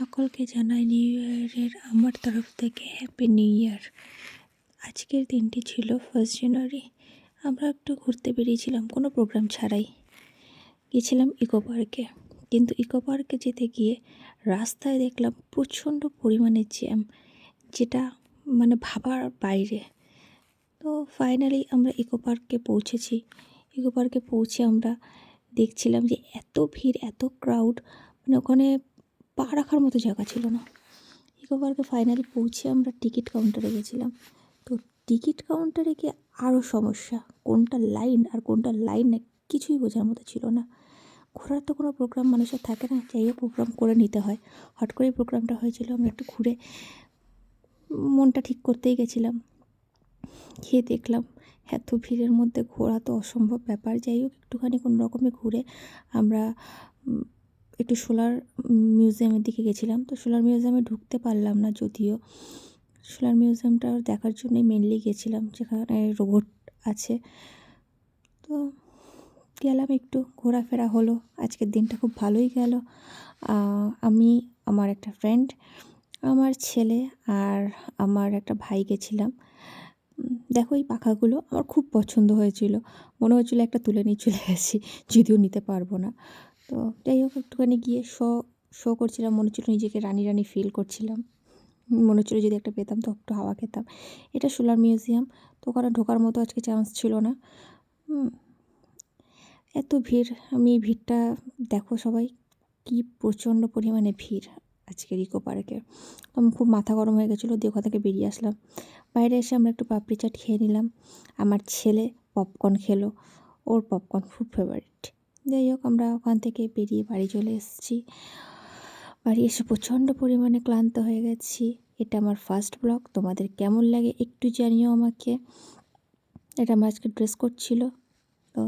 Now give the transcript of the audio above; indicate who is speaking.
Speaker 1: সকলকে জানাই নিউ ইয়ারের আমার তরফ থেকে হ্যাপি নিউ ইয়ার। আজকের দিনটি ছিল 1 জানুয়ারি। আমরা একটু ঘুরতে বেরিয়েছিলাম কোনো প্রোগ্রাম ছাড়াই। গেছিলাম ইকো পার্কে, কিন্তু ইকো পার্কে যেতে গিয়ে রাস্তায় দেখলাম প্রচণ্ড পরিমাণে জ্যাম, যেটা মানে ভাবার বাইরে। তো ফাইনালি আমরা ইকো পার্কে পৌঁছেছি। ইকো পার্কে পৌঁছে আমরা দেখছিলাম যে এত ভিড়, এত ক্রাউড, মানে ওখানে পা রাখার মতো জায়গা ছিল না। ইকো পার্কে ফাইনালি পৌঁছে আমরা টিকিট কাউন্টারে গেছিলাম। তো টিকিট কাউন্টারে গিয়ে আরও সমস্যা, কোনটা লাইন আর কোনটা লাইন না কিছুই বোঝার মতো ছিল না। ঘোরার তো কোনো প্রোগ্রাম মানুষের থাকে না, যাই হোক প্রোগ্রাম করে নিতে হয়। হট করে প্রোগ্রামটা হয়েছিল, আমরা একটু ঘুরে মনটা ঠিক করতেই গেছিলাম। গিয়ে দেখলাম এত ভিড়ের মধ্যে ঘোরা তো অসম্ভব ব্যাপার। যাই হোক একটুখানি কোনো রকমে ঘুরে আমরা একটু সোলার মিউজিয়ামের দিকে গেছিলাম। তো সোলার মিউজিয়ামে ঢুকতে পারলাম না, যদিও সোলার মিউজিয়ামটা দেখার জন্যই মেনলি গেছিলাম, যেখানে রোবট আছে। তো গেলাম, একটু ঘোরাফেরা হলো। আজকের দিনটা খুব ভালোই গেল। আমি, আমার একটা ফ্রেন্ড, আমার ছেলে আর আমার একটা ভাই গেছিলাম। দেখো এই পাখাগুলো আমার খুব পছন্দ হয়েছিল, মনে হচ্ছিলো একটা তুলে নিয়ে চলে গেছি, যদিও নিতে পারবো না। তো যাই হোক একটুখানি গিয়ে শো করছিলাম, মনে হচ্ছিলো নিজেকে রানী রানী ফিল করছিলাম। মনে হচ্ছিলো যদি একটা পেতাম তো একটু হাওয়া খেতাম। এটা সোলার মিউজিয়াম, তো ওখানে ঢোকার মতো আজকে চান্স ছিল না। এত ভিড়, আমি এই ভিড়টা দেখো সবাই, কি প্রচণ্ড পরিমাণে ভিড় আজকের ইকো পার্কে। আমার খুব মাথা গরম হয়ে গেছিলো, দিয়ে ওখান থেকে বেরিয়ে আসলাম। বাইরে এসে আমরা একটু পাপড়ি চাট খেয়ে নিলাম। আমার ছেলে পপকর্ন খেলো, ওর পপকর্ন খুব ফেভারিট। যাই হোক আমরা ওখান থেকে বেরিয়ে বাড়ি চলে এসেছি। বাড়ি এসে প্রচণ্ড পরিমাণে ক্লান্ত হয়ে গেছি। এটা আমার ফার্স্ট ব্লগ, তোমাদের কেমন লাগে একটু জানিও আমাকে। এটা আমার আজকে ড্রেস কোড ছিল। তো